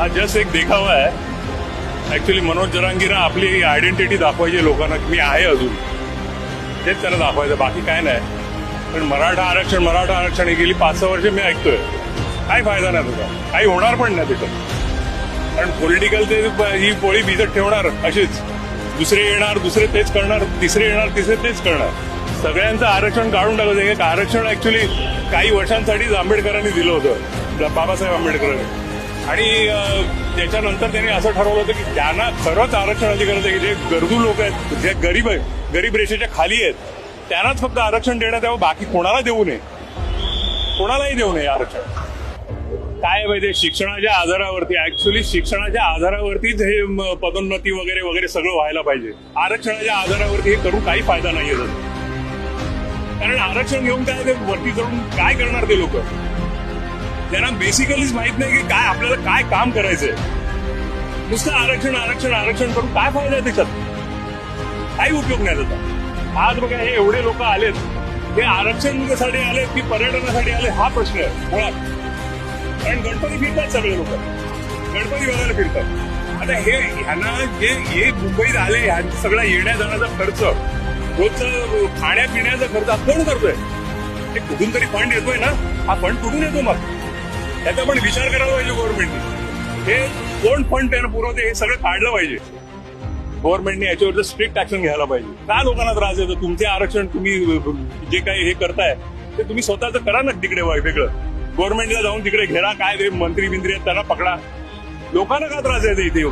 हा जस्ट एक देखावा आहे. ऍक्च्युली मनोज जरांगीनं आपली आयडेंटिटी दाखवायची लोकांना की मी आहे अजून, तेच त्यांना दाखवायचं, बाकी काय नाही. पण मराठा आरक्षण ही गेली 5-6 वर्ष मी ऐकतोय. काय फायदा नाही तुझा, काही होणार पण नाही त्याच्यात. कारण पॉलिटिकल ते ही पोळी भिजत ठेवणार अशीच, दुसरे येणार दुसरे तेच करणार, तिसरे येणार तिसरे तेच करणार. सगळ्यांचं आरक्षण काढून टाकलं. एक आरक्षण ऍक्च्युली काही वर्षांसाठीच आंबेडकरांनी दिलं होतं, बाबासाहेब आंबेडकरांनी. आणि त्याच्यानंतर त्यांनी असं ठरवलं होतं की ज्यांना खरंच आरक्षणाची गरज आहे, जे गरजू लोक आहेत, जे गरीब रेषेच्या खाली आहेत, त्यांनाच फक्त आरक्षण देण्यात यावं, बाकी कोणाला देऊ नये, कोणालाही देऊ नये आरक्षण. काय माहितीये, शिक्षणाच्या आधारावरती, ऍक्च्युली शिक्षणाच्या आधारावरतीच हे पदोन्नती वगैरे वगैरे सगळं व्हायला पाहिजे. आरक्षणाच्या आधारावरती हे करून काही फायदा नाहीये त्याचा. कारण आरक्षण घेऊन काय ते वरती चढून काय करणार ते लोक, त्यांना बेसिकलीच माहित नाही की काय आपल्याला काय काम करायचंय. नुसतं आरक्षण करून काय फायदा आहे त्याच्यात, काही उपयोग नाही त्याचा. आज बघा हे एवढे लोक आलेत, हे आरक्षणासाठी आले की पर्यटनासाठी आले हा प्रश्न आहे मुळात. कारण गणपती फिरतात सगळे लोक, गणपती बघायला फिरतात. आता हे ह्यांना जे मुंबईत आले, ह्यांचा सगळा येण्या जाण्याचा खर्च, रोजचं खाण्यापिण्याचा खर्च कोण करतोय? ते कुठून तरी फंड येतोय ना, हा फंड कुठून येतो मग? त्याचा पण विचार करायला पाहिजे गव्हर्नमेंटने. हे कोण फंड त्यांना पुरवते हे सगळं काढलं पाहिजे. गव्हर्नमेंटने याच्यावर स्ट्रिक्ट ऍक्शन घ्यायला पाहिजे. का लोकांना त्रास येतो? तुमचे आरक्षण तुम्ही जे काही हे करताय ते तुम्ही स्वतःच करा ना तिकडे वेगळं. गव्हर्नमेंटला जाऊन तिकडे घेरा, काय ते मंत्री बिंत्री आहेत त्यांना पकडा. लोकांना का त्रास येतो इथे?